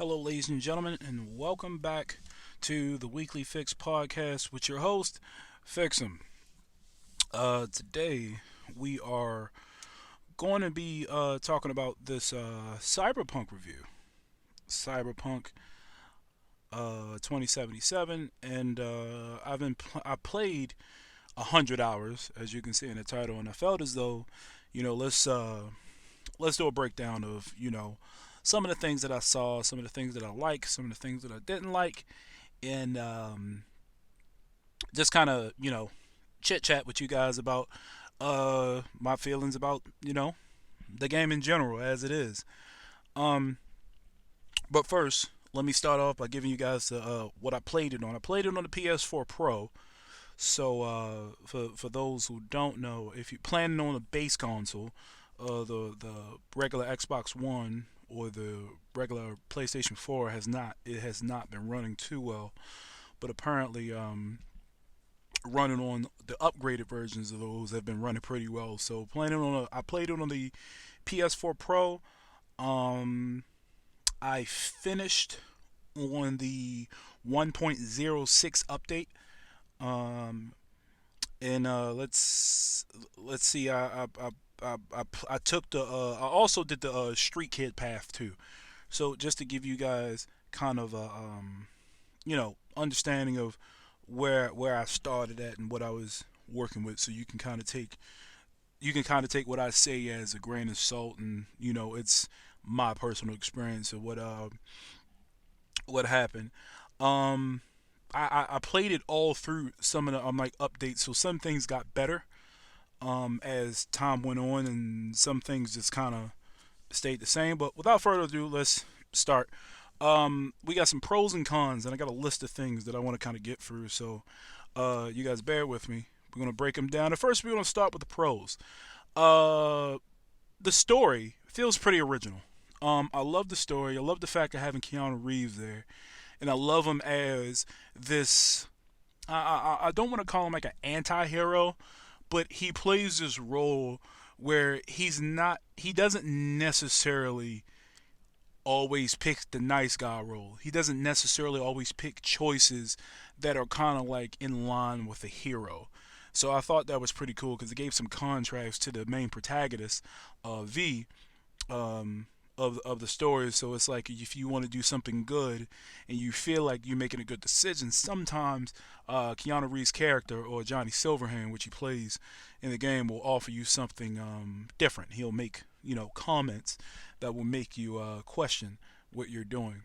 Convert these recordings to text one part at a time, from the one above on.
Hello, ladies and gentlemen, and welcome back to the Weekly Phix podcast with your host, Phixem. Today, we are going to be talking about this Cyberpunk review. Cyberpunk 2077, and I played 100 hours, as you can see in the title, and I felt as though, you know, let's do a breakdown of some of the things that I saw, some of the things that I like, some of the things that I didn't like, and just kind of chit chat with you guys about my feelings about the game in general as it is. Um, but first, let me start off by giving you guys what I played it on. I played it on the PS4 Pro. So for those who don't know, if you're planning on a base console, the regular Xbox One or the regular PlayStation 4 has not been running too well, but apparently running on the upgraded versions of those have been running pretty well. So I played it on the PS4 Pro. Um, I finished on the 1.06 update. Um, and let's see. I took I also did the street kid path too. So just to give you guys kind of a understanding of where I started at and what I was working with, so you can kind of take what I say as a grain of salt, and it's my personal experience of what happened. Um, I played it all through some of the like updates, so some things got better as time went on, and some things just kind of stayed the same. But without further ado, let's start. We got some pros and cons, and I got a list of things that I want to kind of get through. So, you guys bear with me. We're gonna break them down. At first, we're gonna start with the pros. Uh, the story feels pretty original. I love the story. I love the fact of having Keanu Reeves there, and I love him as this. I don't want to call him like an anti-hero, but he plays this role where he doesn't necessarily always pick the nice guy role. He doesn't necessarily always pick choices that are kind of like in line with the hero. So I thought that was pretty cool because it gave some contrast to the main protagonist, V, um, of the story. So it's like if you want to do something good and you feel like you're making a good decision, sometimes Keanu Reeves' character or Johnny Silverhand, which he plays in the game, will offer you something different. He'll make comments that will make you question what you're doing,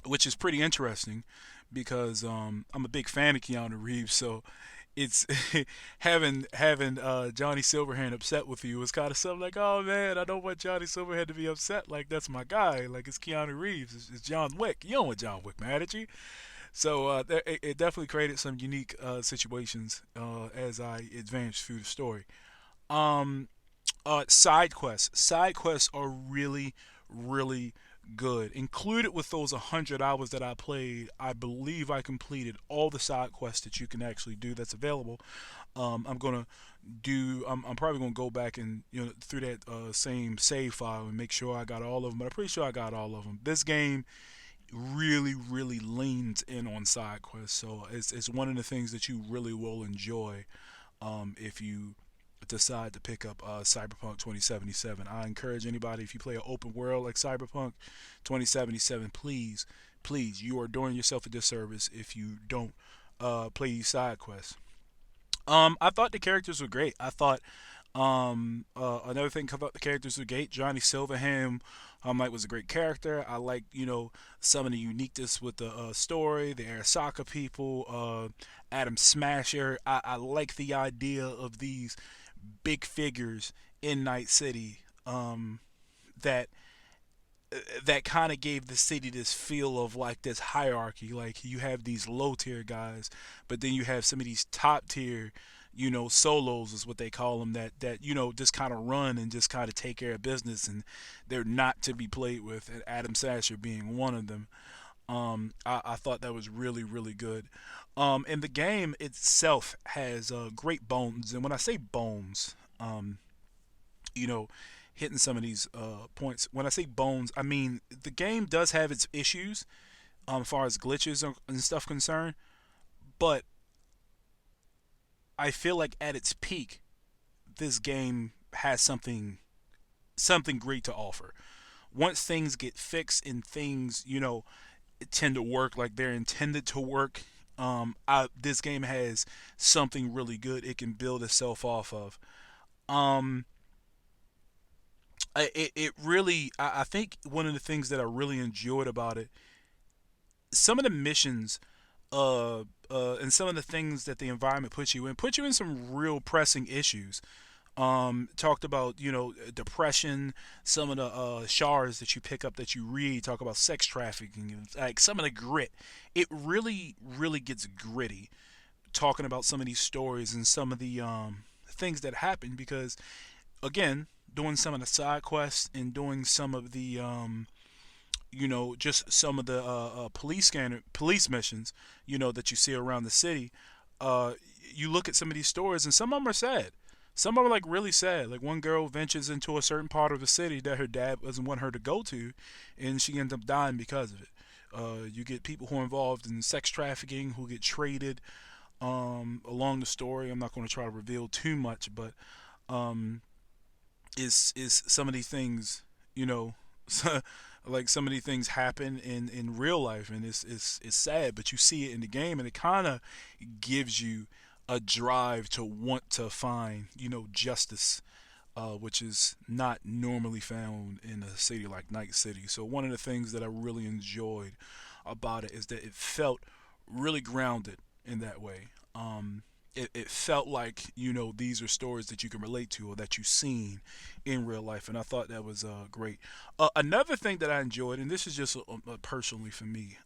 which is pretty interesting because I'm a big fan of Keanu Reeves. So it's having Johnny Silverhand upset with you is kind of something like, oh man, I don't want Johnny Silverhand to be upset. Like that's my guy. Like it's Keanu Reeves. It's John Wick. You don't want John Wick mad at you. So it definitely created some unique situations as I advanced through the story. Um, Side quests. Side quests are really, really good. Included with those 100 hours that I played, I believe I completed all the side quests that you can actually do that's available. I'm gonna I'm probably gonna go back and through that same save file and make sure I got all of them. But I'm pretty sure I got all of them. This game really, really leans in on side quests, so it's one of the things that you really will enjoy if you decide to pick up Cyberpunk 2077. I encourage anybody, if you play an open world like Cyberpunk 2077, please, you are doing yourself a disservice if you don't play these side quests. I thought the characters were great. I thought another thing about the characters were great. Johnny Silverhand, like was a great character. I like some of the uniqueness with the story, the Arasaka people, Adam Smasher. I like the idea of these big figures in Night City that that kind of gave the city this feel of like this hierarchy. Like you have these low tier guys, but then you have some of these top tier, solos is what they call them. That just kind of run and just kind of take care of business, and they're not to be played with. And Adam Sasher being one of them. I thought that was really, really good. And the game itself has great bones, and when I say bones, you know, hitting some of these points. When I say bones, I mean the game does have its issues, as far as glitches and stuff concerned. But I feel like at its peak, this game has something great to offer. Once things get fixed and things, tend to work like they're intended to work, this game has something really good it can build itself off of. Um, it really, I think one of the things that I really enjoyed about it, some of the missions, and some of the things that the environment puts you in some real pressing issues. Talked about depression, some of the shards that you pick up that you read talk about sex trafficking, and like some of the grit. It really gets gritty talking about some of these stories and some of the things that happen because again, doing some of the side quests and doing some of the just some of the police missions, that you see around the city. Uh, you look at some of these stories, and some of them are sad. Some of them are like really sad. Like one girl ventures into a certain part of the city that her dad doesn't want her to go to, and she ends up dying because of it. You get people who are involved in sex trafficking who get traded along the story. I'm not going to try to reveal too much, but um, is some of these things, you know, like some of these things happen in real life, and it's sad, but you see it in the game, and it kind of gives you a drive to want to find, justice, which is not normally found in a city like Night City. So one of the things that I really enjoyed about it is that it felt really grounded in that way. It felt like these are stories that you can relate to or that you've seen in real life, and I thought that was great. Another thing that I enjoyed, and this is just personally for me,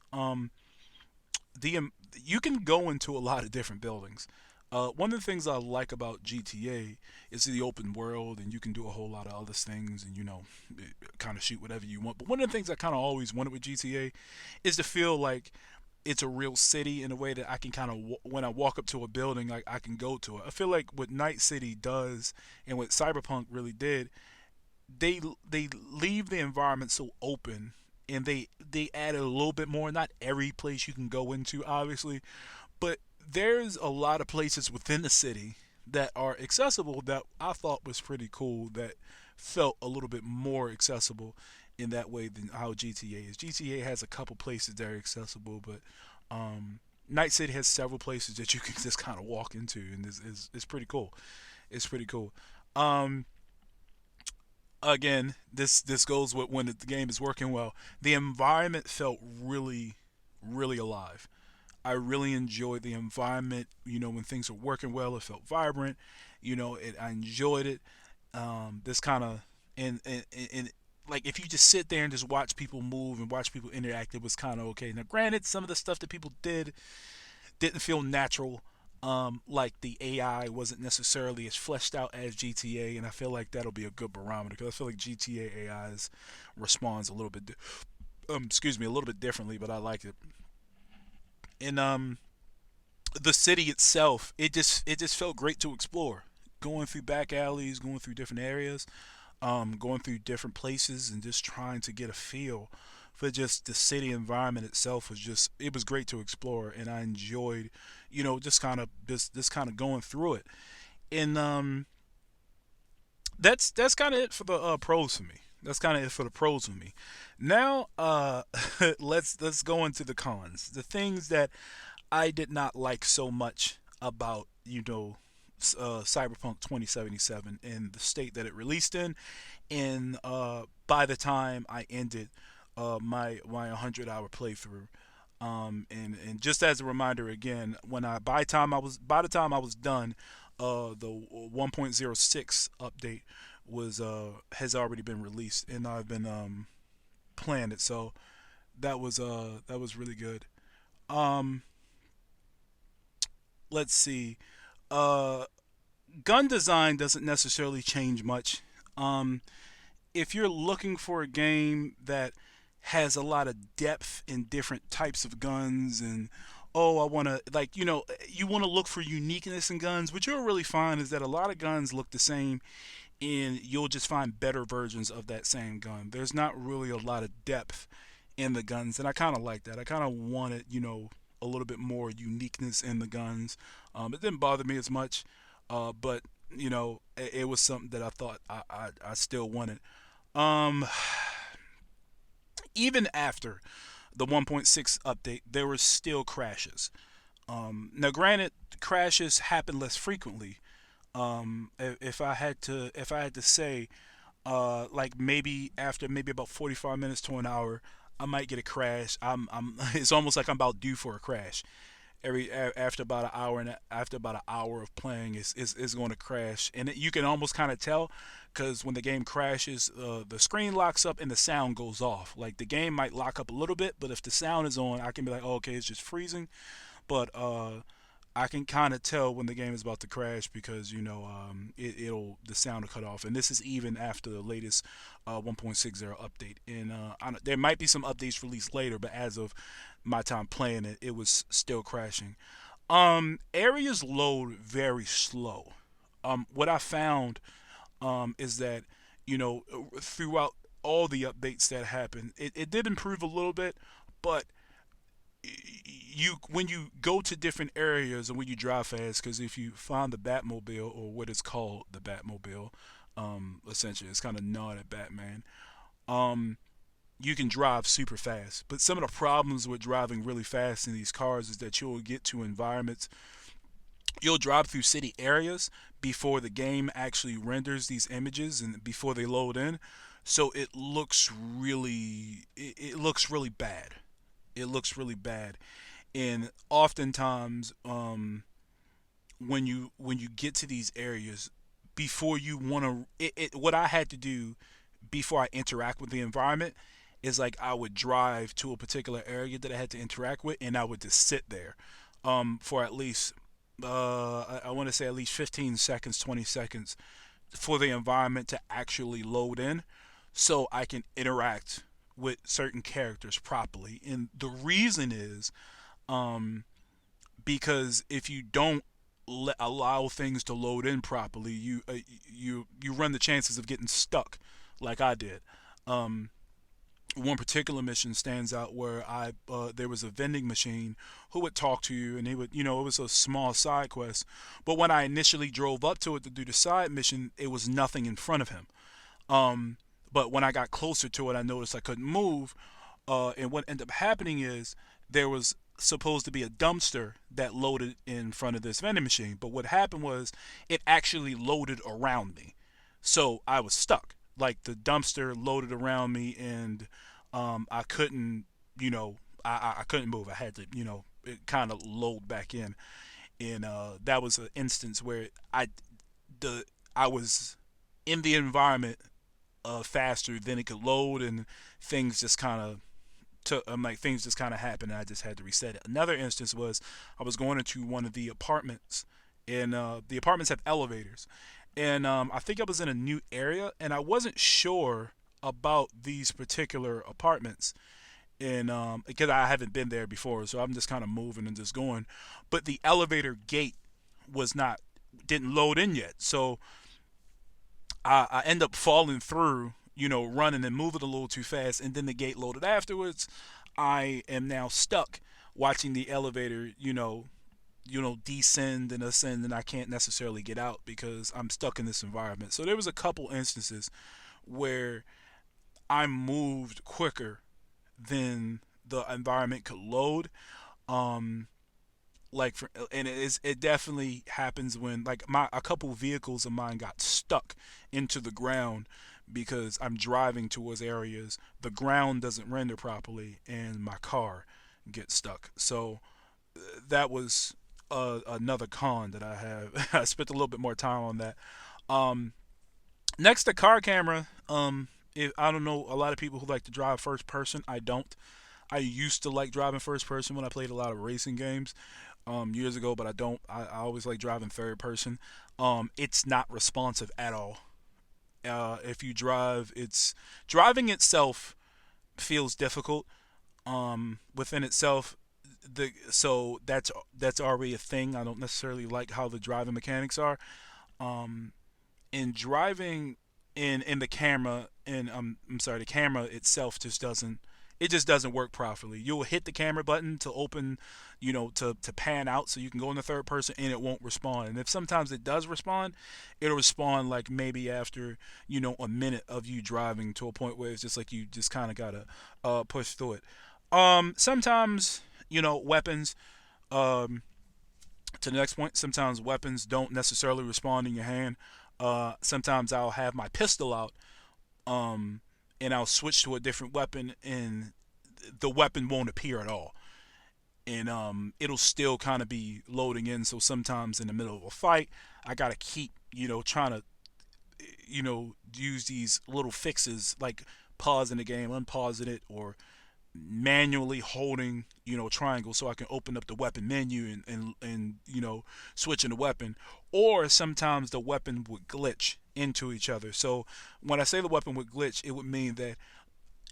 you can go into a lot of different buildings. One of the things I like about GTA is the open world, and you can do a whole lot of other things, and kind of shoot whatever you want. But one of the things I kind of always wanted with GTA is to feel like it's a real city in a way that I can kind of when I walk up to a building, like I can go to it. I feel like what Night City does and what Cyberpunk really did, they leave the environment so open, and they added a little bit more. Not every place you can go into, obviously, but there's a lot of places within the city that are accessible that I thought was pretty cool. That felt a little bit more accessible in that way than how GTA is. GTA has a couple places that are accessible, but Night City has several places that you can just kind of walk into, and it's pretty cool. It's pretty cool. Um, Again, this goes with when the game is working well. The environment felt really alive. I really enjoyed the environment. When things were working well, it felt vibrant. I enjoyed it. This kind of and like if you just sit there and just watch people move and watch people interact, it was kind of okay. Now, granted, some of the stuff that people didn't feel natural. Like the AI wasn't necessarily as fleshed out as GTA, and I feel like that'll be a good barometer because I feel like GTA AI's responds a little bit, excuse me, a little bit differently, but I like it. And the city itself, it just felt great to explore. Going through back alleys, going through different areas, going through different places, and just trying to get a feel for just the city environment itself was just it was great to explore, and I enjoyed, just kind of this kind of going through it. And that's kind of it for the pros for me. That's kind of it for the pros for me. Now, let's go into the cons. The things that I did not like so much about Cyberpunk 2077 and the state that it released in, and by the time I ended my 100-hour playthrough. And just as a reminder again, when I by the time I was done, the 1.06 update was has already been released, and I've been playing it. So that was really good. Um, let's see. Uh, Gun design doesn't necessarily change much. Um, if you're looking for a game that has a lot of depth in different types of guns, and oh, I want to like you want to look for uniqueness in guns, what you'll really find is that a lot of guns look the same and you'll just find better versions of that same gun. There's not really a lot of depth in the guns, and I kind of like that. I kind of wanted, a little bit more uniqueness in the guns. It didn't bother me as much, but it was something that I thought I still wanted. Um, Even after the 1.6 update, there were still crashes. Now, granted, crashes happen less frequently. If I had to say, like maybe after maybe about 45 minutes to an hour, I might get a crash. It's almost like I'm about due for a crash. After about an hour and after about an hour of playing, is going to crash, and you can almost kind of tell because when the game crashes, the screen locks up and the sound goes off. Like the game might lock up a little bit, but if the sound is on, I can be like, oh, okay, it's just freezing. But I can kind of tell when the game is about to crash because it'll the sound will cut off, and this is even after the latest 1.60 update. And there might be some updates released later, but as of my time playing it, it was still crashing. Areas load very slow. What I found is that throughout all the updates that happened, it did improve a little bit, but you when you go to different areas and when you drive fast, because if you find the Batmobile or what is called the Batmobile, essentially it's kind of nod at Batman. Um, you can drive super fast, but some of the problems with driving really fast in these cars is that you'll get to environments, you'll drive through city areas before the game actually renders these images and before they load in, so it looks really bad. It looks really bad, and oftentimes when you get to these areas before you want to what I had to do before I interact with the environment is like I would drive to a particular area that I had to interact with, and I would just sit there for at least I want to say at least 15 seconds, 20 seconds for the environment to actually load in so I can interact with certain characters properly. And the reason is um, because if you don't allow things to load in properly, you run the chances of getting stuck, like I did. Um, One particular mission stands out where I there was a vending machine who would talk to you, and he would it was a small side quest, but when I initially drove up to it to do the side mission, it was nothing in front of him. Um, but when I got closer to it, I noticed I couldn't move, and what ended up happening is there was supposed to be a dumpster that loaded in front of this vending machine. But what happened was it actually loaded around me. So I was stuck. Like the dumpster loaded around me, and I couldn't, I couldn't move. I had to, it kind of load back in. And that was an instance where the I was in the environment faster than it could load, and things just kind of like things just kind of happened, and I just had to reset it. Another instance was I was going into one of the apartments, and the apartments have elevators, and I think I was in a new area, and I wasn't sure about these particular apartments, and because I haven't been there before, so I'm just kind of moving and just going, but the elevator gate was not didn't load in yet, so I end up falling through, running and moving a little too fast, and then the gate loaded afterwards. I am now stuck watching the elevator, descend and ascend, and I can't necessarily get out because I'm stuck in this environment. So there was a couple instances where I moved quicker than the environment could load. Um, it definitely happens when like my a couple vehicles of mine got stuck into the ground because I'm driving towards areas the ground doesn't render properly and my car gets stuck. So that was another con that I have. I spent a little bit more time on that. um Next to car camera, I don't know a lot of people who like to drive first person. I don't. I used to like driving first person when I played a lot of racing games years ago, but I don't. I always like driving third person. It's not responsive at all. If you drive, it's driving itself feels difficult within itself. That's already a thing. I don't necessarily like how the driving mechanics are. Um, in driving in the camera, and I'm sorry, the camera itself just doesn't, it just doesn't work properly. You'll hit the camera button to open, to pan out so you can go in the third person, and it won't respond. And if sometimes it does respond, it'll respond like maybe after, a minute of you driving, to a point where it's just like you just kind of gotta push through it. Sometimes, weapons, um to the next point, sometimes weapons don't necessarily respond in your hand. Sometimes I'll have my pistol out, um, and I'll switch to a different weapon, and the weapon won't appear at all. And it'll still kind of be loading in. So sometimes in the middle of a fight, I gotta keep, trying to, use these little fixes like pausing the game, unpausing it, or manually holding, triangle, so I can open up the weapon menu, and switching the weapon. Or sometimes the weapon would glitch into each other. So when I say the weapon would glitch, it would mean that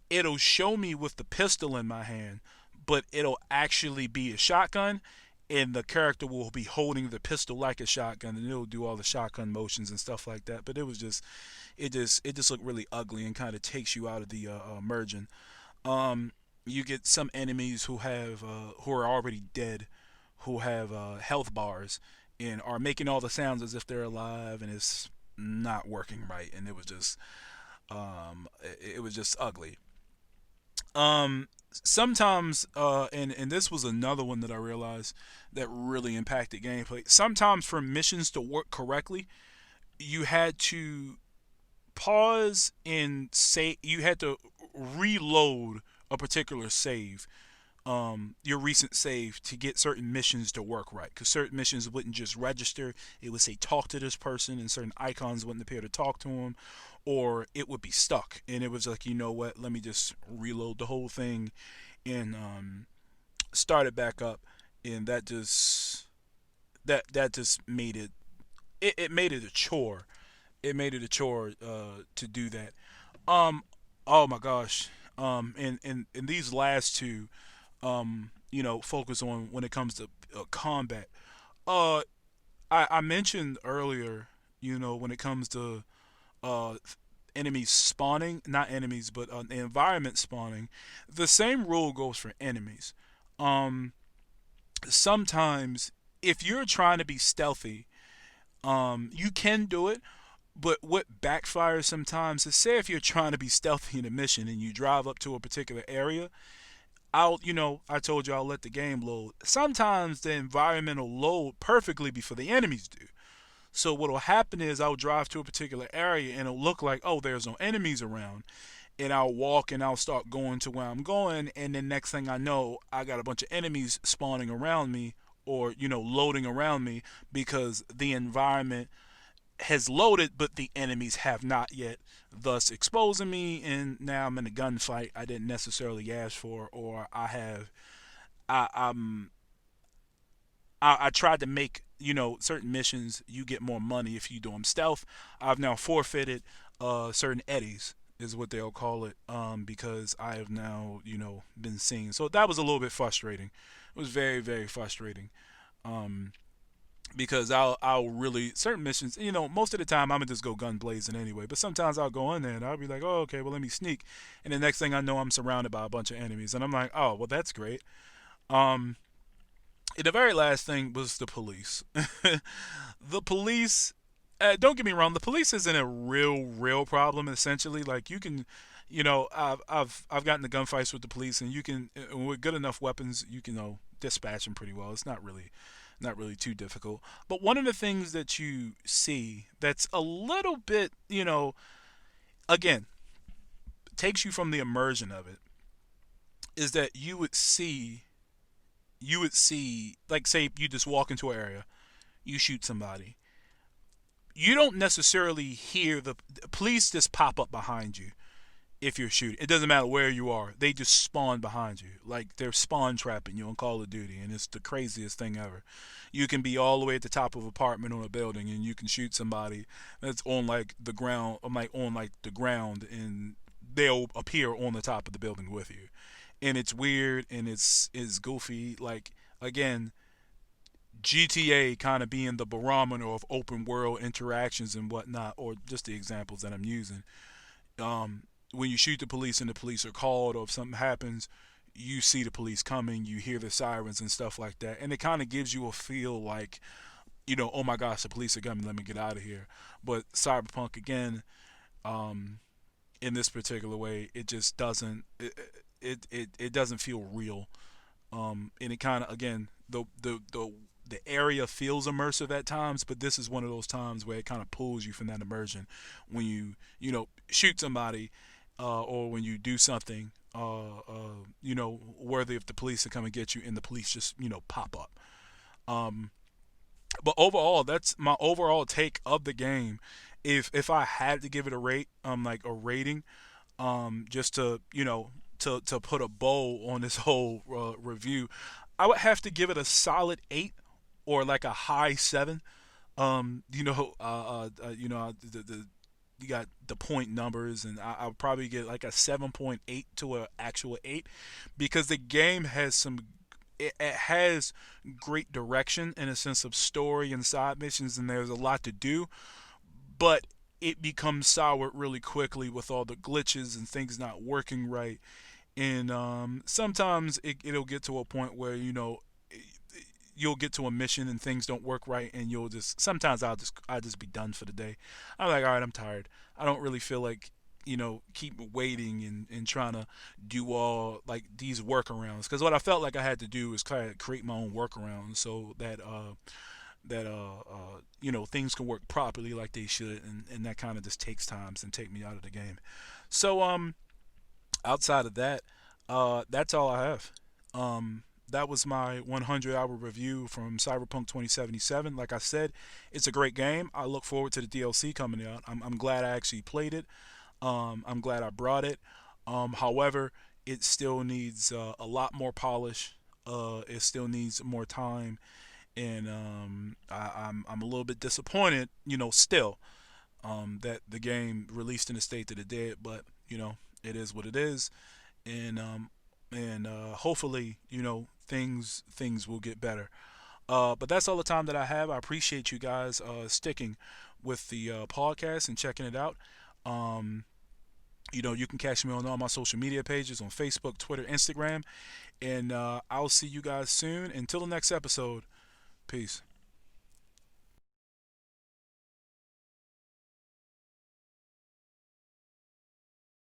it'll show me with the pistol in my hand, but it'll actually be a shotgun, and the character will be holding the pistol like a shotgun, and it'll do all the shotgun motions and stuff like that. But it just looked really ugly, and kind of takes you out of the immersion. um, you get some enemies who are already dead, who have health bars, and are making all the sounds as if they're alive, and it's not working right, and it was just ugly. Sometimes, and this was another one that I realized that really impacted gameplay. Sometimes for missions to work correctly, you had to pause and say, you had to reload a particular save, your recent save, to get certain missions to work right. Because certain missions wouldn't just register. It would say talk to this person, and certain icons wouldn't appear to talk to them, or it would be stuck. And it was like, you know what? Let me just reload the whole thing, and start it back up. And that just made it made it a chore. It made it a chore to do that. Um, oh my gosh. And these last two, focus on when it comes to combat. Uh, I mentioned earlier, when it comes to uh enemies spawning, not enemies, but the environment spawning, the same rule goes for enemies. Um, Sometimes if you're trying to be stealthy, you can do it. But what backfires sometimes is, say if you're trying to be stealthy in a mission and you drive up to a particular area, I told you I'll let the game load. Sometimes the environment will load perfectly before the enemies do. So what'll happen is I'll drive to a particular area and it'll look like, oh, there's no enemies around. And I'll walk and I'll start going to where I'm going, and then next thing I know, I got a bunch of enemies spawning around me, or loading around me, because the environment has loaded, but the enemies have not yet, thus exposing me, and now I'm in a gunfight I didn't necessarily ask for, or I I tried to make, certain missions, you get more money if you do them stealth. I've now forfeited certain eddies, is what they'll call it, because I have now, been seen. So that was a little bit frustrating. It was very, very frustrating. Um, because I'll really, certain missions, most of the time I'm gonna just go gun blazing anyway. But sometimes I'll go in there and I'll be like, oh, okay, well, let me sneak, and the next thing I know, I'm surrounded by a bunch of enemies, and I'm like, oh, well, that's great. Um, and the very last thing was the police. The police. Don't get me wrong. The police isn't a real problem. Essentially, like, you can, I've gotten to gunfights with the police, and you can, with good enough weapons, you can, dispatch them pretty well. It's not really too difficult. But one of the things that you see that's a little bit, again, takes you from the immersion of it, is that you would see, like, say you just walk into an area, you shoot somebody, you don't necessarily hear the police just pop up behind you. If you're shooting, it doesn't matter where you are, they just spawn behind you, like they're spawn trapping you on Call of Duty, and it's the craziest thing ever. You can be all the way at the top of an apartment on a building, and you can shoot somebody that's on, like, the ground. I'm like, on, like, the ground, and they'll appear on the top of the building with you. And it's weird, and it's goofy. Like, again, GTA kind of being the barometer of open world interactions and whatnot, or just the examples that I'm using. Um, when you shoot the police and the police are called, or if something happens, you see the police coming, you hear the sirens and stuff like that, and it kind of gives you a feel like, oh my gosh, the police are coming, let me get out of here. But Cyberpunk again, um, in this particular way, it just doesn't. It doesn't feel real. And it kind of again the area feels immersive at times, but this is one of those times where it kind of pulls you from that immersion when you shoot somebody, or when you do something worthy of the police to come and get you, and the police just pop up. Um, but overall, that's my overall take of the game. If I had to give it a rate, like a rating, just to to put a bow on this whole review, I would have to give it a solid 8 or like a high 7. The you got the point numbers, and I'll probably get like a 7.8 to an actual 8, because the game has it has great direction in a sense of story and side missions, and there's a lot to do, but it becomes soured really quickly with all the glitches and things not working right. And sometimes it'll get to a point where you'll get to a mission and things don't work right, and you'll just sometimes I'll just be done for the day. I'm like, all right, I'm tired. I don't really feel like keep waiting and trying to do all like these workarounds, because what I felt like I had to do is kind of create my own workarounds so that things can work properly like they should, and that kind of just takes times and take me out of the game. So outside of that, that's all I have. That was my 100-hour review from Cyberpunk 2077. Like I said, it's a great game. I look forward to the DLC coming out. I'm glad I actually played it. I'm glad I brought it. However, it still needs a lot more polish. It still needs more time, and I'm a little bit disappointed. Still, that the game released in the state that it did, but it is what it is, and hopefully things will get better. But that's all the time that I have. I appreciate you guys sticking with the podcast and checking it out. Um, you can catch me on all my social media pages on Facebook, Twitter, Instagram, and I'll see you guys soon. Until the next episode, peace.